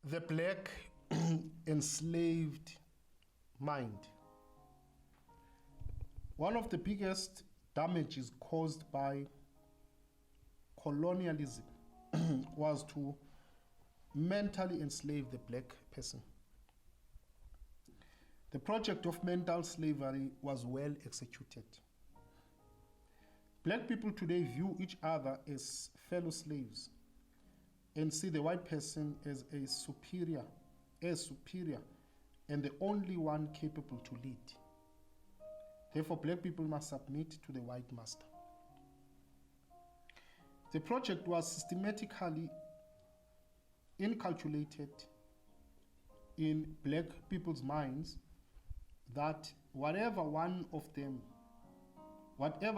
The black enslaved mind. One of the biggest damages caused by colonialism was to mentally enslave the black person. The project of mental slavery was well executed. Black people today view each other as fellow slaves and see the white person as superior, and the only one capable to lead. Therefore, black people must submit to the white master. The project was systematically inculcated in black people's minds that whatever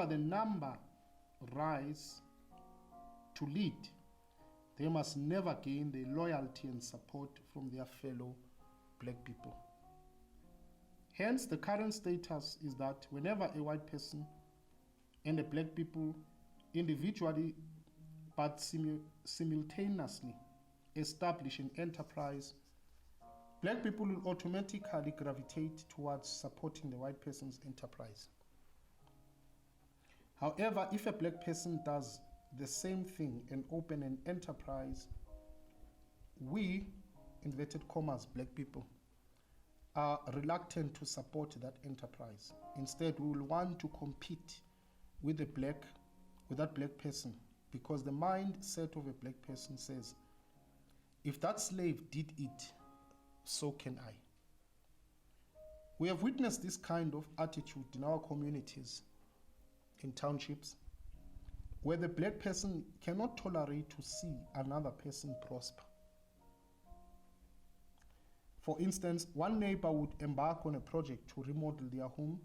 the number rise to lead, they must never gain the loyalty and support from their fellow black people. Hence, the current status is that whenever a white person and a black people individually but simultaneously establish an enterprise, black people will automatically gravitate towards supporting the white person's enterprise. However, if a black person does the same thing and open an enterprise, we, inverted commas, black people, are reluctant to support that enterprise. Instead, we will want to compete with that black person, because the mindset of a black person says, if that slave did it, so can I. We have witnessed this kind of attitude in our communities, in townships, where the black person cannot tolerate to see another person prosper. For instance, one neighbor would embark on a project to remodel their home,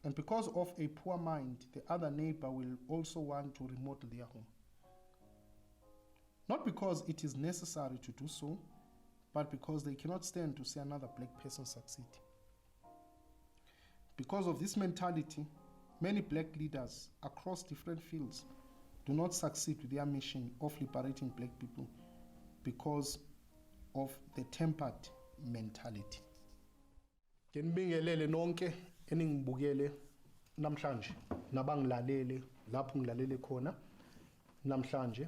and because of a poor mind, the other neighbor will also want to remodel their home. Not because it is necessary to do so, but because they cannot stand to see another black person succeed. Because of this mentality, many black leaders across different fields do not succeed with their mission of liberating black people because of the tempered mentality. Nginibingelele nonke eningibukele namhlanje nabangilalele lapho ngilalele khona namhlanje.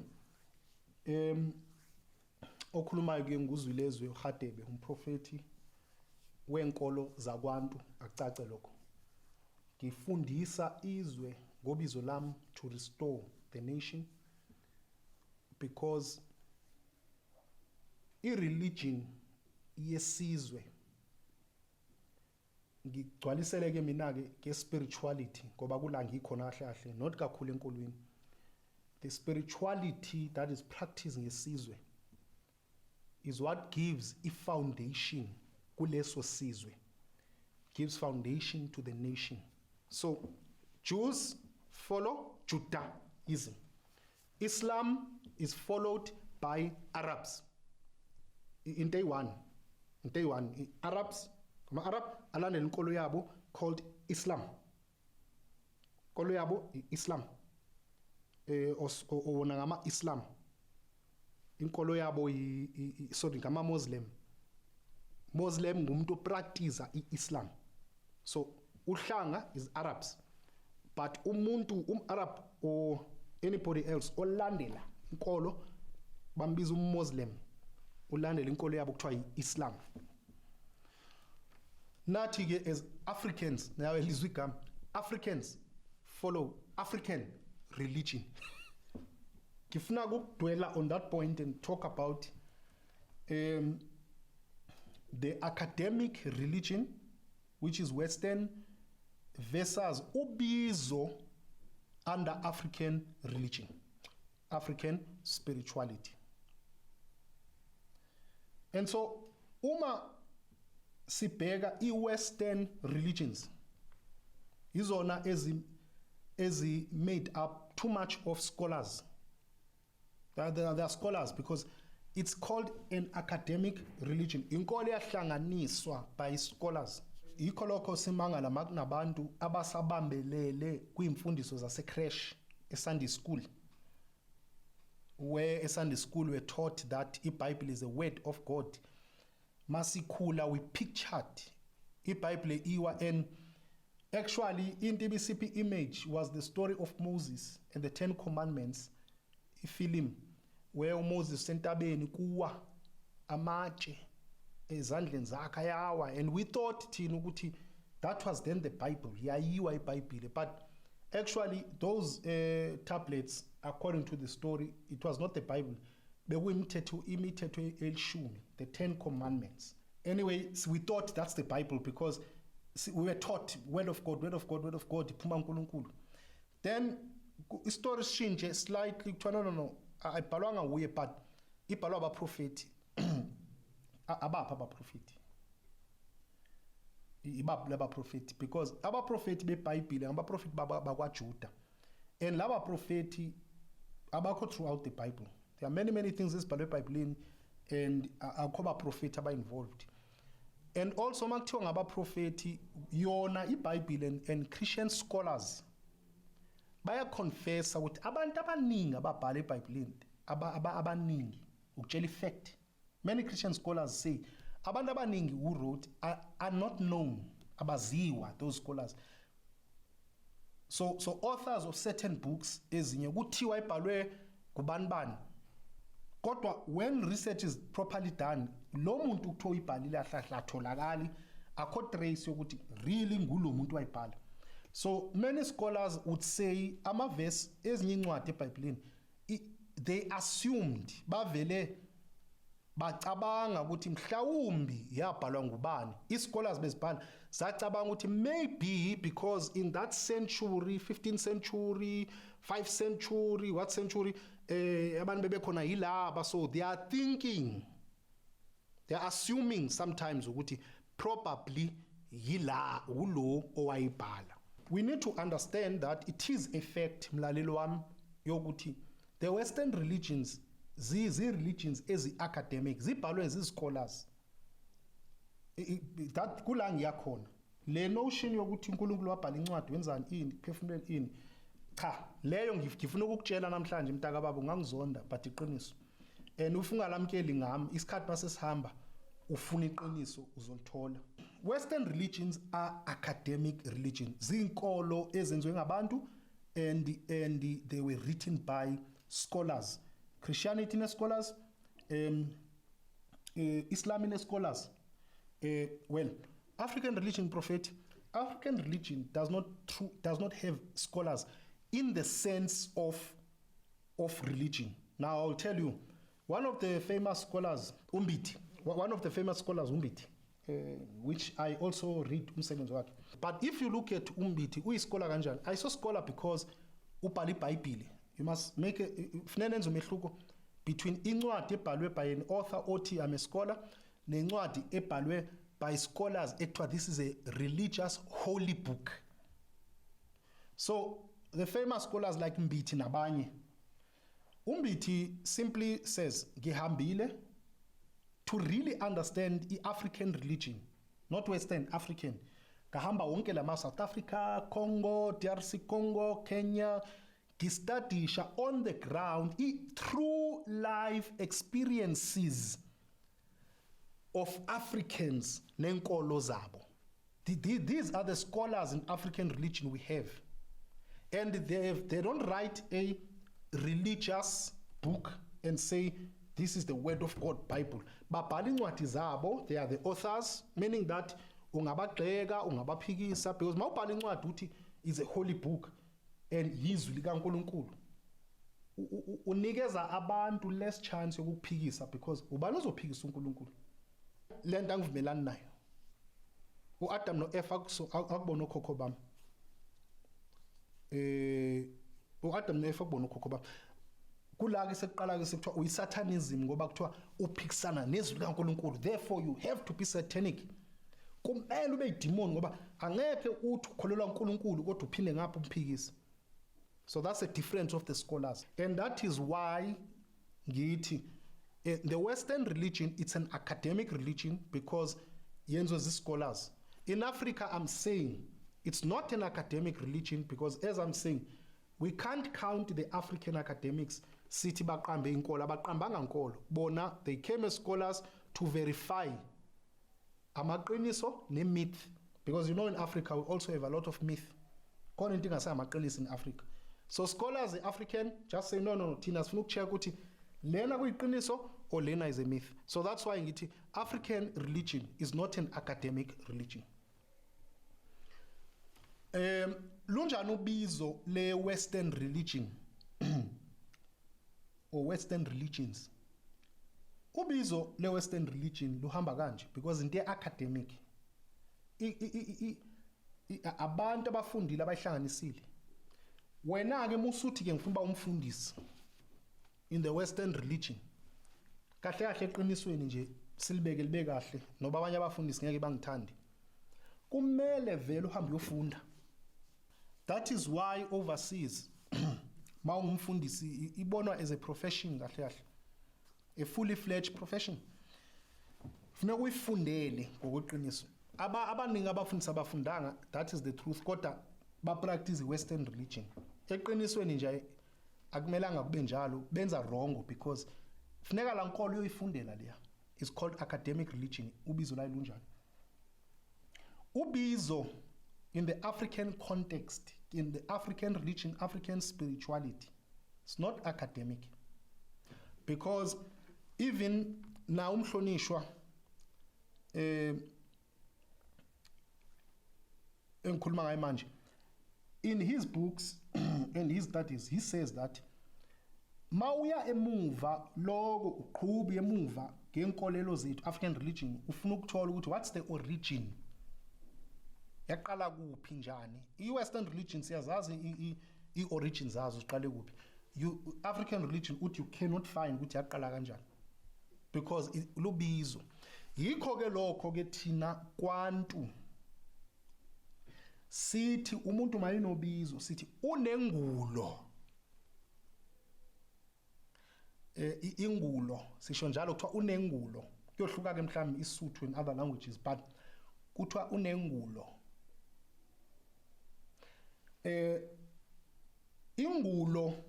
Okhulumayo ke nguZwi-Lezwe Radebe, umprofeti wenkolo zakwantu, akucace lokho. Ngifundisa izwe ngobizo lami to restore the nation, because ireligion yesizwe ngigcwalisele ke mina ke spirituality ngoba kula ngikhona kahle kahle, not kakhulu enkolweni. The spirituality that is practiced ngesizwe is what gives a foundation kuleso sizwe, gives foundation to the nation. So Jews follow Judaism. Islam is followed by Arabs. In Taiwan, Arabs, Arab alandela inkolo yabo called Islam. Inkolo yabo Islam. Ona ngama Islam. Inkolo yabo sorry ngama Muslim. Muslim ngumuntu practice Islam. So uhlanga is Arabs, but umuntu Arab or anybody else olandela inkolo bambiza Muslim, ulandela inkolo yabo kuthiwa Islam. Nathi ke as Africans, nawe lizwe igama, Africans follow African religion. Ngifuna ukudwela on that point and talk about the academic religion, which is Western, versus ubizo under African religion, African spirituality. And so uma sibheka i-Western religions, izona ezi made up too much of scholars. They are scholars because it's called an academic religion. Inkolo yahlanganiswa by scholars. Yikho lokho simangala makunabantu abasabambelele kwiimfundiso zase crash eSunday school. where a Sunday school were taught that the Bible is a word of God. Masikula, we pictured the Bible iwa, and actually in the BCP image was the story of Moses and the 10 Commandments, a film where Moses sent abeni kuwa amache ezandleni zakhe ayawa, and we thought that was then the Bible, yayiwa iBhayibhile. But actually those tablets, according to the story, it was not the Bible. Imithetho elishumi, the 10 Commandments. Anyway, so we thought that's the Bible because we were taught word of God, word of God, word of God, iphuma kuNkulunkulu. Then story change slightly. No, ayibhalwanga wuye, but ibhalwa abaprofeti. Abapha abaprofeti. Ibapha abaprofeti, because abaprofeti beBhayibhile abaprofeti bakwaJuda, and laba profeti abakho throughout the Bible. There are many things ezibhalwe eBhayibhelini, and akho abaprofeti aba involved. And also makuthiwa ngabaprofeti yona iBhayibhile and Christian scholars bayaconfessa ukuthi abantu abaningi ababhala eBhayibhelini abaningi ukutshela ifact. Many Christian scholars say abantu abaningi who wrote are not known, abaziwa, those scholars. So authors of certain books ezinye kuthiwa ibhalwe kubanibani, kodwa when research is properly done, lo muntu kuthiwa ibhalile atholakali, akho trace yokuthi really ngulo muntu wayibhala. So many scholars would say amaverse ezinye incwadi eBhayibhelini they assumed, bavele bacabanga ukuthi mhlawumbi yabhalwa ngubani. Ischolars bezibhala zacabanga ukuthi maybe because in that century, 15th century, 5th century, what century, abantu bebekhona yilaba, so they are thinking, they are assuming sometimes ukuthi probably yila ulo owayibhala. We need to understand that it is a fact, mlalelo wami, yokuthi the Western religions, religions ezi-academic, zibhalwe zi-scholars. That kulangi yakhona. Le notion yokuthi uNkulunkulu wabhala incwadi wenzani ini, phefumuleni ini. Cha, leyo ngifuna ukukutshela namhlanje mntaka baba ungangizonda, but iqiniso. And ufungalamkeli ngami, isikhathi masesihamba ufuna iqiniso uzolithola. Western religions are academic religions. Zinkolo ezenziwe ngabantu, and they were written by scholars. Christianity scholars, Islam scholars. Well, African religion, prophet, African religion does not have scholars in the sense of religion. Now I'll tell you, one of the famous scholars, Umbiti, which I also read umsebenzi wakhe. But if you look at Umbiti, who is scholar kanjani? I saw scholar because ubhala iBhayibhile. You must make a between incwadi ebhalwe by an author othi I'm a scholar, nencwadi ebhalwe by scholars ekuthiwa this is a religious holy book. So the famous scholars like Mbiti nabanye, Umbiti simply says ngihambile to really understand the African religion, not Western African. Ngahamba wonke lama South Africa, Congo, DRC Congo, Kenya, gistadisha on the ground true life experiences of Africans nenkolo zabo. These are the scholars in African religion we have, and they don't write a religious book and say this is the word of God Bible. Babhala incwadi zabo, they are the authors, meaning that ungabagxeka ungabaphikisa, because mawubhala incwadi uthi is a holy book and yizwi likaNkulunkulu, unikeza abantu less chance yokuphikisa, because ubani uzophikisa uNkulunkulu. Le nto angivumelani nayo. uAdam noEva akubona okhokho bami. uAdam noEva akubona okhokho bami. Kula ke sekuqala ke sekuthiwa uyisatanism ngoba kuthiwa uphikisana nezwi likaNkulunkulu, therefore you have to be satanic. Kumele ube idemon ngoba angeke uthi ukholelwa uNkulunkulu kodwa uphinde ngapha umphikisa. So that's a difference of the scholars. And that is why ngithi the Western religion, it's an academic religion because yenziwe scholars. In Africa, I'm saying it's not an academic religion because, as I'm saying, we can't count the African academics sithi baqambe inkolo abaqambanga inkolo bona they came as scholars to verify amaqiniso ne-myth, because you know in Africa we also have a lot of myth khona into ingasamaqiniso in Africa. So scholars African just say no thina sifuna ukucheck ukuthi lena kuyiqiniso or lena is a myth. So that's why ngithi African religion is not an academic religion. Lunjani ubizo le Western religion or Western religions? Ubizo le Western religion luhamba kanje because into academic abantu abafundile abayihlanganisile. Wena ke musuthi ke ngifuna umfundisi in the Western religion, kahle kahle eqinisweni nje silibeke libe kahle noba abanye abafundisi ngeke bangithande, kumele vele uhambe uyofunda. That is why overseas mawungumfundisi ibonwa as a profession kahle kahle, a fully fledged profession. Funeka uyifundele ngokweqiniso. Abaningi abafundisi abafundanga, that is the truth, kodwa ba practice Western religion. Eqinisweni nje akumelanga kube njalo, benza wrong because funeka la nkolo uyoyifundela leya. It's called academic religion. Ubizo la lunjani? Ubizo in the African context, in the African religion, African spirituality, it's not academic. Because even na umhlonishwa enkhuluma ngaye manje, in his books and his studies, he says that mawuya emuva logo uqhubi emuva ngenkolelo zethu African religion, ufuna ukuthola ukuthi what's the origin, yaqala kuphi njani. I-Western religion siyazazi i-origins zazo ziqale kuphi. African religion uthi you cannot find ukuthi yaqala kanjani because lubizo. Yikho ke lokho ke thina kwantu sithi umuntu mayinobizo sithi unengulo. Ingulo sisho njalo kuthiwa unengulo, kuyohluka ke mhlawumbe iSotho in other languages, but kuthiwa unengulo. Ingulo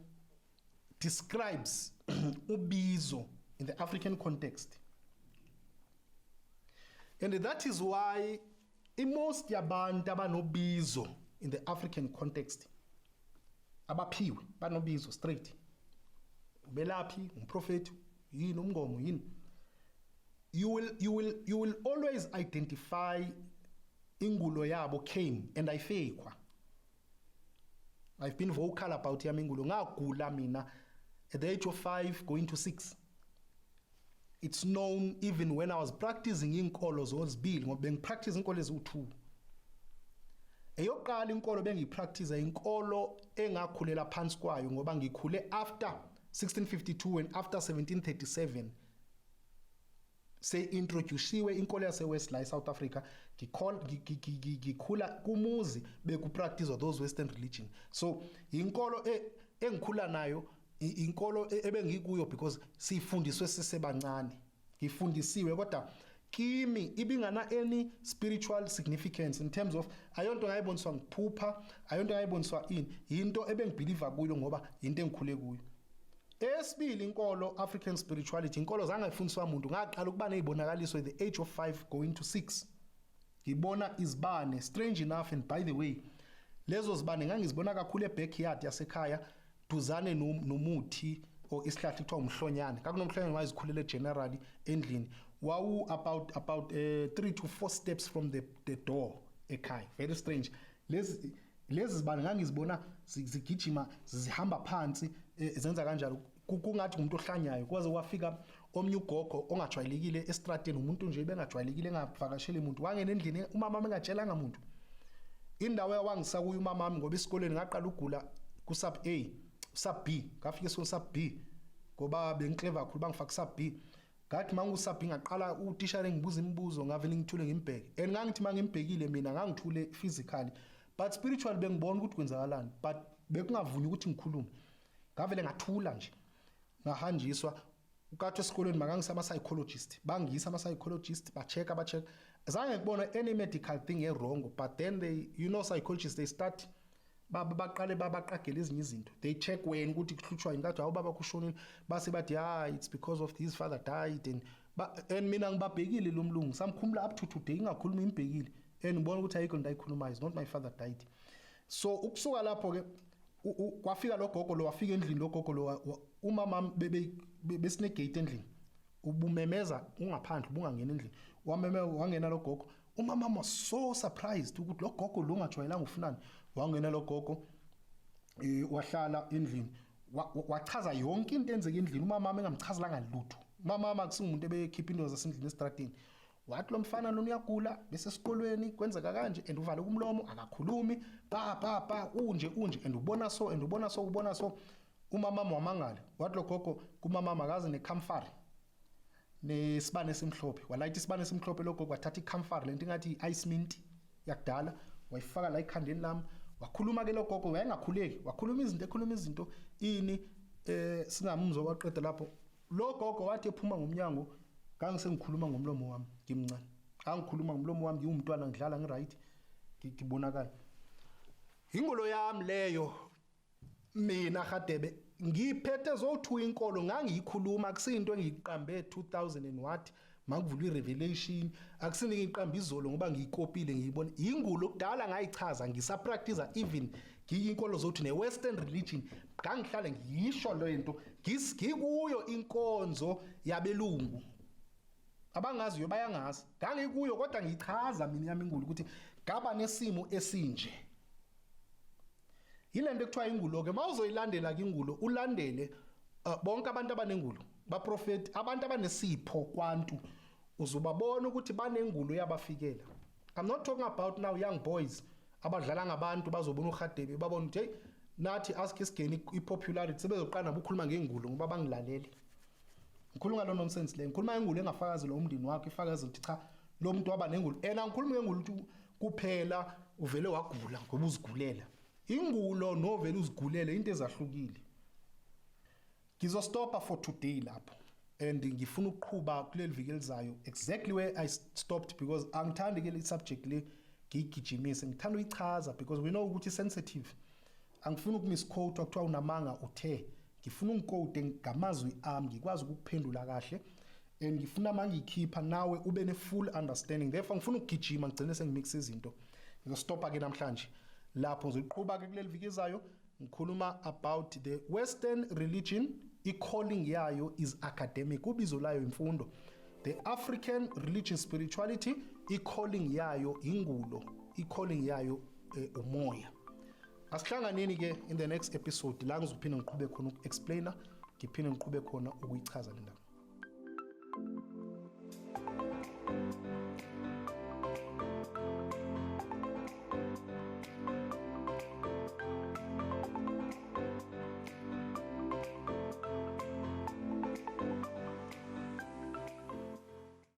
describes ubizo in the African context, and that is why most yabantu abanobizo in the African context abaphiwe banobizo straight, ubelaphi, umprofeti, yini umngomo yini, you will always identify ingulo yabo came and ayifekwa. I've been vocal about yami ingulo. Ngagula mina at the age of 5 going to 6. It's known even when I was practicing inkolo zozibili ngoba bengipractice inkolo eziwu2. Eyoqala inkolo bengipractice inkolo engakhulela phansi kwayo ngoba ngikhule after 1652 and after 1737. Say introduciwe inkolo yase West la South Africa, ngikhula kumuzi bekupractice those Western religion. So inkolo engikhula nayo inkolo ebengikuyo because sifundiswe sisebancane, ngifundisiwe kodwa kimi ibingana any spiritual significance in terms of ayonto ngayiboniswa ngiphupha, ayonto ngayiboniswa into ebengibelieve kuyo ngoba into engikhule kuyo. Esibili inkolo African spirituality, inkolo zange ifundiswa umuntu, ngaqala ukuba nezibonakaliso at the age of 5 going to 6. Ngibona izibane, strange enough, and by the way lezo zibane ngangizibona kakhulu ebackyard yasekhaya duzane nomuthi or isihlahla kuthiwa umhlonyane. Kakunomhlonyane wayezikhulele generally endlini, wawu about 3 to 4 steps from the door ekhaya. Very strange. Lezi zibane ngangizibona zigijima zihamba phansi, zenza kanjalo kungathi umuntu ohlanyayo, kwaze kwafika omnye ugogo ongajwayelekile estradeni, umuntu nje bengajwayelekile engavakashela umuntu, wangena endlini umama engatshelanga umuntu. Indawo yawangisakuyo umama wami ngoba esikoleni ngaqala ugula ku sub A, sub B, ngafika sub B ngoba bengiclever kakhulu bangifaka sub B. Ngathi mangu sub B ngaqala utishare ngibuza imibuzo, ngavele ngithule ngimbheke, and ngangithi mangimbhekile mina ngangithule physically, but spiritually bengibona ukuthi kwenzakalani, but bekungavuni ukuthi ngikhulume. Ngavele ngathula nje, ngahanjiswa ukathi esikoleni makangisa ama psychologist, bangisa ama psychologist ba-check. Zange ngibona any medical thing wrong, but then they, you know, psychologists, they start baqale babaqagela ezinye izinto. They check when ukuthi kuhlutshwa yini kathi awubaba kushonile base bathi it's because of his father died and mina ngibabhekile lo mlungu samkhumula up to today ingakhuluma imbhekile and ngibona ukuthi ayikho into ayikhulumayo is not my father died. So ukusuka lapho ke kwafika lo gogo lo wafika endlini lo gogo lo umama besine gate endlini ubumemeza ungaphandle ubungangena endlini wameme wangena lo gogo umama was so surprised ukuthi lo gogo lo ungajwayelanga ufunani wangena lo gogo wahlala endlini wachaza yonke into enzeke endlini umama engamchazelanga lutho umama akusingumuntu ebekhipha into zasendlini estradini wathi lo mfana lo uyagula bese esikolweni kwenzeka kanje and uvale kumlomo akakhulumi pa unje and ubona so umama wamangala wathi lo gogo kumama makazi necamphor nesibane esimhlophe walayita isibane esimhlophe lo gogo wathatha icamphor lento ingathi ice mint yakudala wayifaka la ikhandeni lami wakhuluma ke lo gogo wayengakhuleki wakhuluma izinto ini singamumzo waqeda lapho lo gogo wathi ephuma ngomnyango kangisengikhuluma ngomlomo wami ngimncane angikhuluma ngomlomo wami ngiyumntwana ngidlala ngiright ngibonakala ingolo yami leyo mina Radebe ngiphethe zo2 inkolo ngangiyikhuluma akusinto engiyiqambe 2000 and what makuvula irevelation akusini ngiyiqamba izolo ngoba ngiyikopile ngiyibona ingulo kudala ngayichaza ngisapractice even ngiyinkolo zothu ne-western religion ngangihlale ngiyisho lento ngikuyo inkonzo yabelungu abangaziyo bayangazi ngangikuyo kodwa ngichaza mina yami ingulo ukuthi ngaba nesimo esinje yilento ekuthiwa ingulo ke mawuzoyilandela ke ingulo ulandele bonke abantu abanengulo baprofeti abantu abanesipho kwantu uzobabona ukuthi banengulo yabafikela. I'm not talking about now young boys abadlala ngabantu bazobona uRadebe babona ukuthi hey nathi ask isigeni ipopularity sebezoqana ukukhuluma ngengulo ngoba bangilalele ngikhuluma ngalo nonsense le ngikhuluma ngengulo engafakazi lo umndini wakhe ifakazi ukuthi cha lo muntu waba nengulo ngikhuluma ngengulo ukuthi kuphela uvele wagula ngoba uzigulela ingulo novele uzigulele into ezahlukile. Ngizostopa for today lapho and ngifuna ukuqhubha kuleli viki elizayo exactly where I stopped because angithandi ke le subject le ngiyigijimise ngithanda uyichaza because we know ukuthi sensitive angifuni ukumisquote akuthiwa unamanga uthe ngifuna ungiquote ngamazwi ami ngikwazi ukuphendula kahle and ngifuna mangiyikhipha nawe ube ne full understanding therefore ngifuna ukugijima ngigcine sengimixa izinto ngizostopa ke namhlanje lapho ngizoqhubha ke kuleli viki ezayo ngikhuluma about the western religion i-calling yayo is academic ubizo layo imfundo the African religion spirituality i-calling yayo ingulo i-calling yayo umoya asihlanganeni ke in the next episode la ngizophinda ngiqhubhe khona uku-explainer ngiphinde ngiqhubhe khona ukuyichaza le ndaba.